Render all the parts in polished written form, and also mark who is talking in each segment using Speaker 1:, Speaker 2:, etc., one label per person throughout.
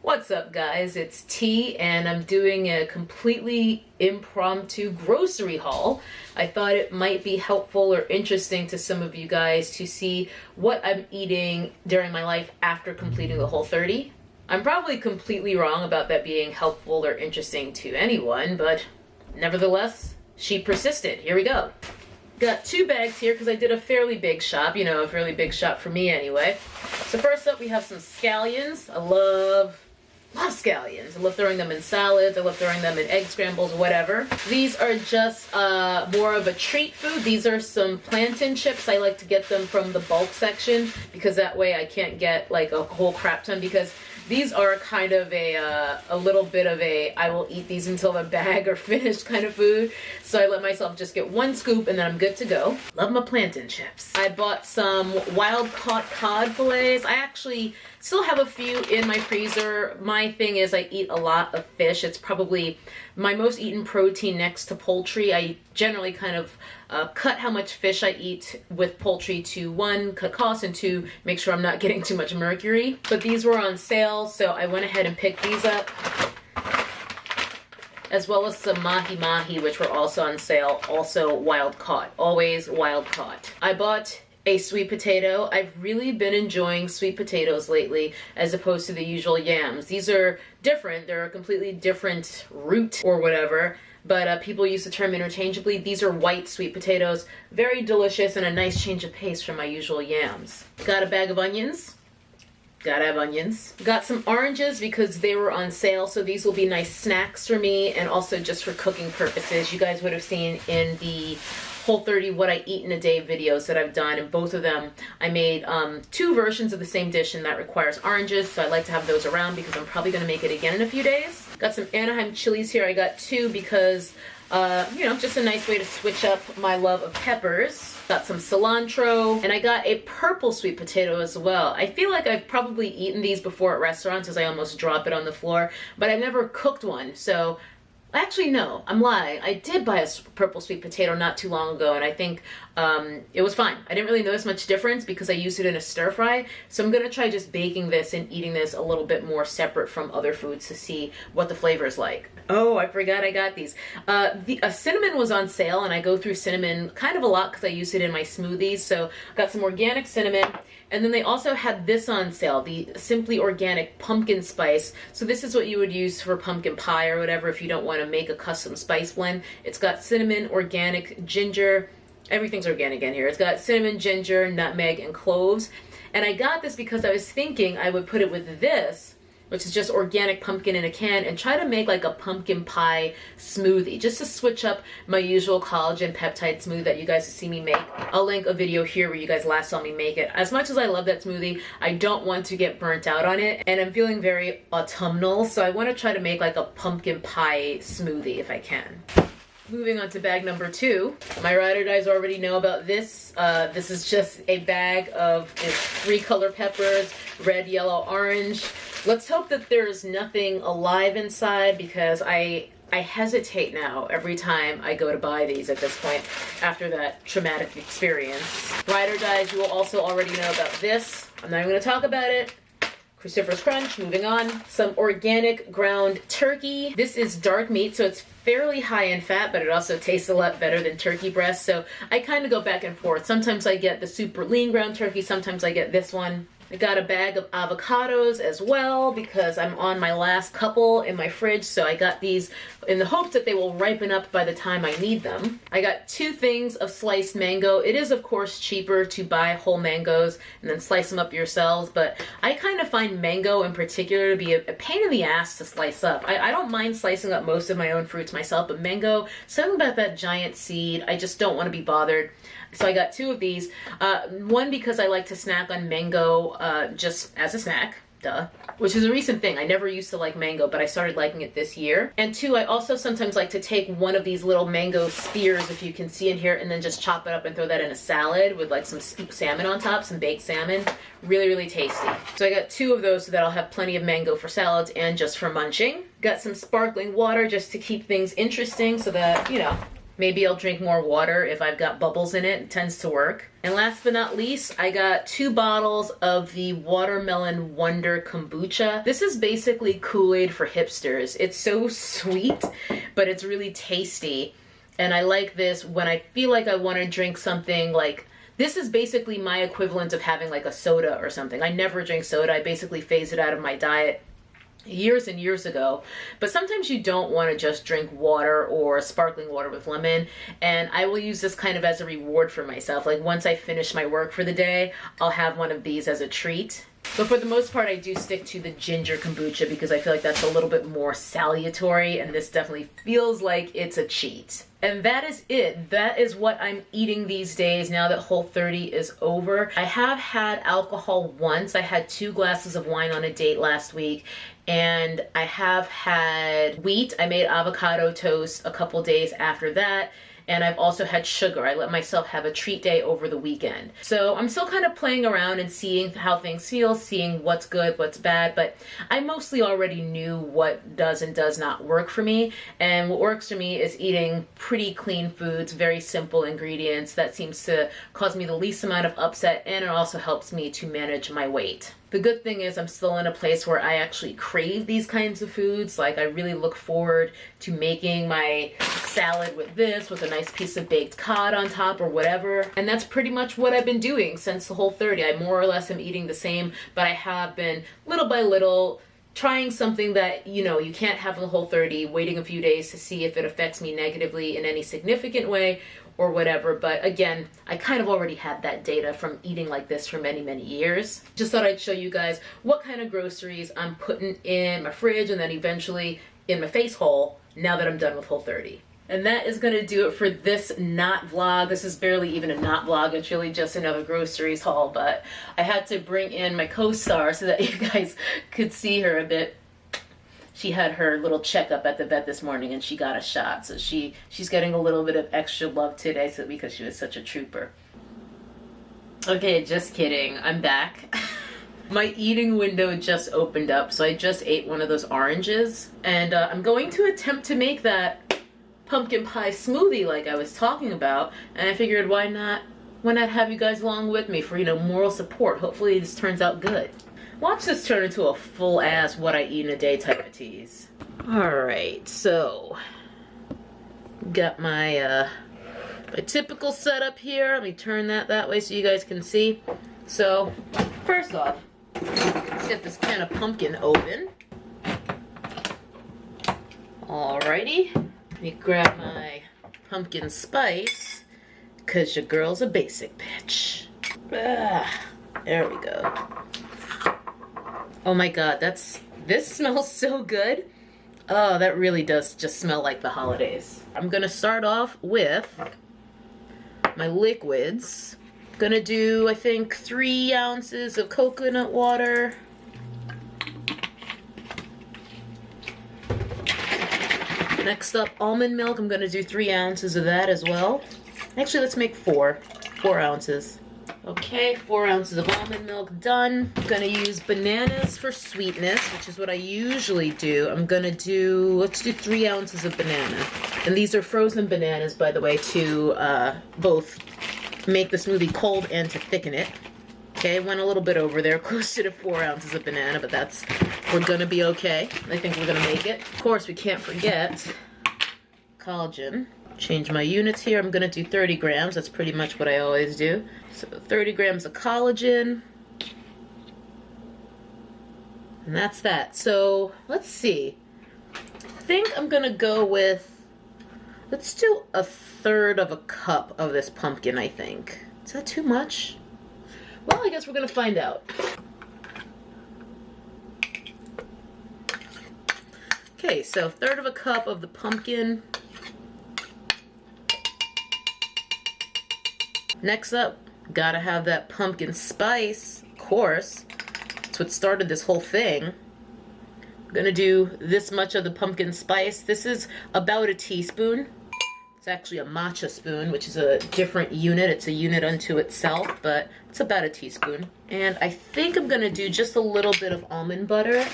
Speaker 1: What's up, guys? It's T, and I'm doing a completely impromptu grocery haul. I thought it might be helpful or interesting to some of you guys to see what I'm eating during my life after completing the Whole30. I'm probably completely wrong about that being helpful or interesting to anyone, but nevertheless, she persisted. Here we go. Got two bags here because I did a fairly big shop, a fairly big shop for me anyway. So first up, we have some scallions. I love scallions. I love throwing them in salads. I love throwing them in egg scrambles, whatever. These are just more of a treat food. These are some plantain chips. I like to get them from the bulk section because that way I can't get like a whole crap ton, because these are kind of a little bit of a I will eat these until the bag are finished kind of food. So I let myself just get one scoop and then I'm good to go. Love my plantain chips. I bought some wild caught cod fillets. I actually still have a few in my freezer. My thing is I eat a lot of fish. It's probably my most eaten protein next to poultry. I generally kind of cut how much fish I eat with poultry to, one, cut costs, and two, make sure I'm not getting too much mercury. But these were on sale, so I went ahead and picked these up, as well as some mahi-mahi, which were also on sale, also wild caught, always wild caught. I bought a sweet potato. I've really been enjoying sweet potatoes lately as opposed to the usual yams. These are different. They're a completely different root or whatever, but people use the term interchangeably. These are white sweet potatoes. Very delicious and a nice change of pace from my usual yams. Got a bag of onions. Gotta have onions. Got some oranges because they were on sale, so these will be nice snacks for me and also just for cooking purposes. You guys would have seen in the Whole30 what I eat in a day videos that I've done, and both of them I made two versions of the same dish, and that requires oranges, so I like to have those around because I'm probably going to make it again in a few days. Got some Anaheim chilies here. I got two because just a nice way to switch up my love of peppers. Got some cilantro, and I got a purple sweet potato as well. I feel like I've probably eaten these before at restaurants as I almost drop it on the floor, but I've never cooked one, so actually, no, I'm lying. I did buy a purple sweet potato not too long ago, and I think it was fine. I didn't really notice much difference because I used it in a stir fry, so I'm going to try just baking this and eating this a little bit more separate from other foods to see what the flavor is like. Oh, I forgot I got these. Cinnamon was on sale, and I go through cinnamon kind of a lot because I use it in my smoothies, so I got some organic cinnamon. And then they also had this on sale, the Simply Organic Pumpkin Spice. So this is what you would use for pumpkin pie or whatever if you don't want to make a custom spice blend. It's got cinnamon, organic, ginger. Everything's organic in here. It's got cinnamon, ginger, nutmeg, and cloves. And I got this because I was thinking I would put it with this, which is just organic pumpkin in a can, and try to make like a pumpkin pie smoothie, just to switch up my usual collagen peptide smoothie that you guys see me make. I'll link a video here where you guys last saw me make it. As much as I love that smoothie, I don't want to get burnt out on it, and I'm feeling very autumnal, so I want to try to make like a pumpkin pie smoothie if I can. Moving on to bag number 2. My ride or dies already know about this. This is just a bag of 3 color peppers, red, yellow, orange. Let's hope that there's nothing alive inside, because I hesitate now every time I go to buy these at this point after that traumatic experience. Ride or dies, you will also already know about this. I'm not even going to talk about it. Cruciferous Crunch, moving on. Some organic ground turkey. This is dark meat, so it's fairly high in fat, but it also tastes a lot better than turkey breast, so I kind of go back and forth. Sometimes I get the super lean ground turkey, sometimes I get this one. I got a bag of avocados as well because I'm on my last couple in my fridge, so I got these in the hopes that they will ripen up by the time I need them. I got 2 things of sliced mango. It is, of course, cheaper to buy whole mangoes and then slice them up yourselves, but I kind of find mango in particular to be a pain in the ass to slice up. I don't mind slicing up most of my own fruits myself, but mango, something about that giant seed, I just don't want to be bothered. So I got 2 of these. One because I like to snack on mango just as a snack, duh, which is a recent thing. I never used to like mango, but I started liking it this year. And 2, I also sometimes like to take one of these little mango spears, if you can see in here, and then just chop it up and throw that in a salad with like some salmon on top, some baked salmon. Really, really tasty. So I got 2 of those so that I'll have plenty of mango for salads and just for munching. Got some sparkling water just to keep things interesting so that, Maybe I'll drink more water if I've got bubbles in it. It tends to work. And last but not least, I got 2 bottles of the Watermelon Wonder Kombucha. This is basically Kool-Aid for hipsters. It's so sweet, but it's really tasty. And I like this when I feel like I want to drink something like, this is basically my equivalent of having like a soda or something. I never drink soda. I basically phased it out of my diet years and years ago. But sometimes you don't want to just drink water or sparkling water with lemon, and I will use this kind of as a reward for myself. Like once I finish my work for the day, I'll have one of these as a treat. But for the most part, I do stick to the ginger kombucha because I feel like that's a little bit more salutary, and this definitely feels like it's a cheat. And that is it. That is what I'm eating these days now that Whole30 is over. I have had alcohol once. I had 2 glasses of wine on a date last week, and I have had wheat. I made avocado toast a couple days after that. And I've also had sugar. I let myself have a treat day over the weekend. So I'm still kind of playing around and seeing how things feel, seeing what's good, what's bad, but I mostly already knew what does and does not work for me. And what works for me is eating pretty clean foods, very simple ingredients. That seems to cause me the least amount of upset, and it also helps me to manage my weight. The good thing is I'm still in a place where I actually crave these kinds of foods. Like I really look forward to making my salad with this, with a nice piece of baked cod on top or whatever. And that's pretty much what I've been doing since the Whole30. I more or less am eating the same, but I have been little by little trying something that, you know, you can't have in the Whole30, waiting a few days to see if it affects me negatively in any significant way or whatever. But again, I kind of already had that data from eating like this for many, many years. Just thought I'd show you guys what kind of groceries I'm putting in my fridge and then eventually in my face hole now that I'm done with Whole30. And that is going to do it for this not vlog. This is barely even a not vlog. It's really just another groceries haul, but I had to bring in my co-star so that you guys could see her a bit. She had her little checkup at the vet this morning and she got a shot. So she's getting a little bit of extra love today because she was such a trooper. Okay, just kidding. I'm back. My eating window just opened up, so I just ate one of those oranges. And I'm going to attempt to make that pumpkin pie smoothie like I was talking about. And I figured why not have you guys along with me for, you know, moral support. Hopefully this turns out good. Watch this turn into a full ass what I eat in a day type of tease. Alright, so got my my typical setup here. Let me turn that way so you guys can see. So first off, let's get this can of pumpkin open. Alrighty. Let me grab my pumpkin spice, cause your girl's a basic bitch. There we go. Oh my god, this smells so good. Oh, that really does just smell like the holidays. I'm gonna start off with my liquids. Gonna do, I think, 3 ounces of coconut water. Next up, almond milk. I'm gonna do 3 ounces of that as well. Actually, let's make 4 ounces. Okay, 4 ounces of almond milk done. I'm gonna use bananas for sweetness, which is what I usually do. I'm gonna do, let's do 3 ounces of banana. And these are frozen bananas, by the way, to both make the smoothie cold and to thicken it. Okay, went a little bit over there, closer to 4 ounces of banana, but we're gonna be okay. I think we're gonna make it. Of course, we can't forget collagen. Change my units here. I'm gonna do 30 grams. That's pretty much what I always do. So 30 grams of collagen. And that's that. So let's see. I think I'm gonna go with, let's do 1/3 of a cup of this pumpkin, I think. Is that too much? Well, I guess we're gonna find out. Okay, so 1/3 of a cup of the pumpkin. Next up, gotta have that pumpkin spice, of course. That's what started this whole thing. I'm gonna do this much of the pumpkin spice. This is about a teaspoon. It's actually a matcha spoon, which is a different unit. It's a unit unto itself, but it's about a teaspoon. And I think I'm gonna do just a little bit of almond butter.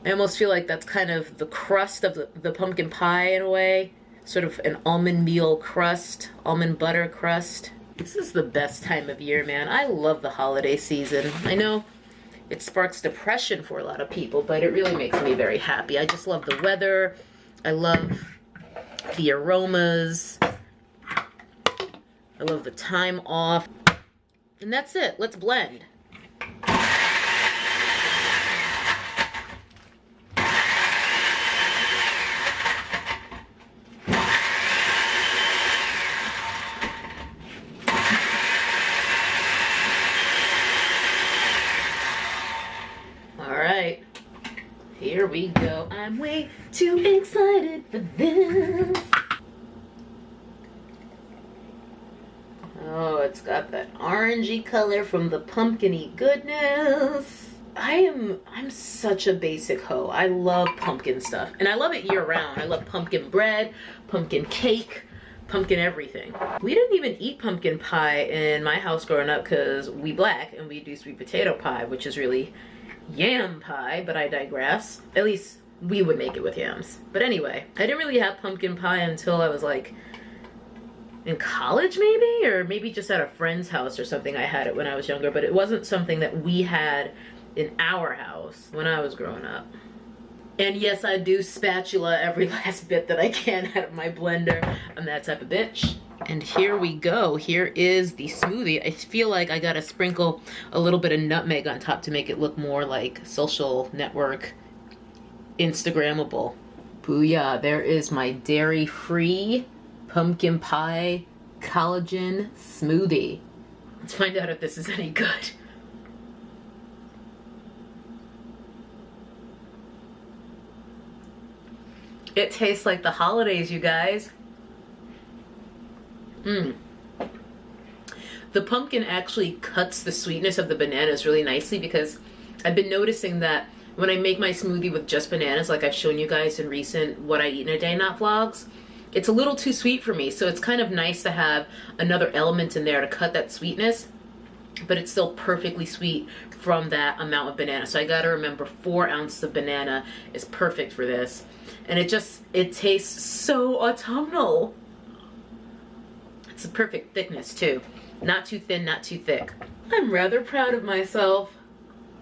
Speaker 1: I almost feel like that's kind of the crust of the pumpkin pie in a way. sort of an almond meal crust, almond butter crust. This is the best time of year, man. I love the holiday season. I know it sparks depression for a lot of people, but it really makes me very happy. I just love the weather. I love the aromas. I love the time off. And that's it. Let's blend. Alright, here we go. I'm way too excited for this. Oh, it's got that orangey color from the pumpkin-y goodness. I'm such a basic hoe. I love pumpkin stuff. And I love it year round. I love pumpkin bread, pumpkin cake, pumpkin everything. We didn't even eat pumpkin pie in my house growing up because we black and we do sweet potato pie, which is really yam pie, but I digress. At least we would make it with yams. But anyway, I didn't really have pumpkin pie until I was like in college maybe, or maybe just at a friend's house or something. I had it when I was younger, but it wasn't something that we had in our house when I was growing up. And yes, I do spatula every last bit that I can out of my blender. I'm that type of bitch. And here we go. Here is the smoothie. I feel like I gotta sprinkle a little bit of nutmeg on top to make it look more like social network Instagrammable. Booyah, there is my dairy-free pumpkin pie collagen smoothie. Let's find out if this is any good. It tastes like the holidays, you guys. The pumpkin actually cuts the sweetness of the bananas really nicely, because I've been noticing that when I make my smoothie with just bananas, like I've shown you guys in recent What I Eat in a Day Not vlogs, it's a little too sweet for me. So it's kind of nice to have another element in there to cut that sweetness, but it's still perfectly sweet from that amount of banana. So I gotta remember 4 ounces of banana is perfect for this. And it tastes so autumnal. It's a perfect thickness too. Not too thin, not too thick. I'm rather proud of myself.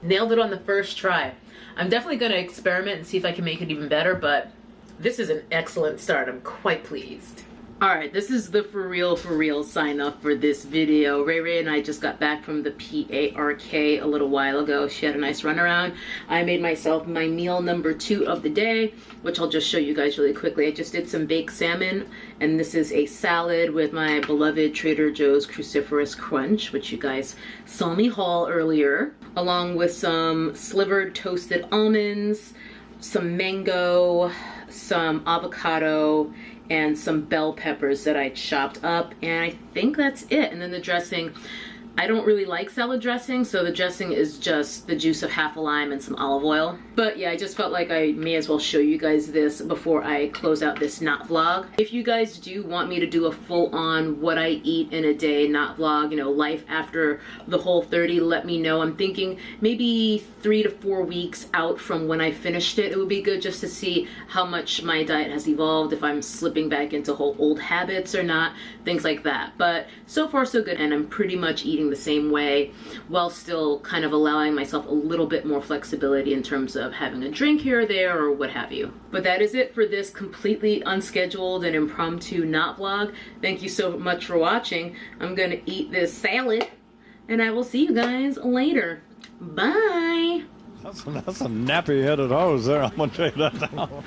Speaker 1: Nailed it on the first try. I'm definitely gonna experiment and see if I can make it even better, but this is an excellent start. I'm quite pleased. Alright, this is the for real sign off for this video. RayRay and I just got back from the PARK a little while ago. She had a nice run around. I made myself my meal number 2 of the day, which I'll just show you guys really quickly. I just did some baked salmon, and this is a salad with my beloved Trader Joe's Cruciferous Crunch, which you guys saw me haul earlier, along with some slivered toasted almonds, some mango, some avocado, and some bell peppers that I chopped up, and I think that's it. And then the dressing, I don't really like salad dressing, so the dressing is just the juice of half a lime and some olive oil. But yeah, I just felt like I may as well show you guys this before I close out this not vlog. If you guys do want me to do a full-on what I eat in a day not vlog, you know, life after the Whole30, let me know. I'm thinking maybe 3 to 4 weeks out from when I finished it. It would be good just to see how much my diet has evolved, if I'm slipping back into whole old habits or not, things like that. But so far so good, and I'm pretty much eating the same way while still kind of allowing myself a little bit more flexibility in terms of having a drink here or there or what have you. But that is it for this completely unscheduled and impromptu not vlog. Thank you so much for watching. I'm gonna eat this salad, and I will see you guys later. Bye.
Speaker 2: That's a nappy-headed hose there, I'm gonna tell you that now.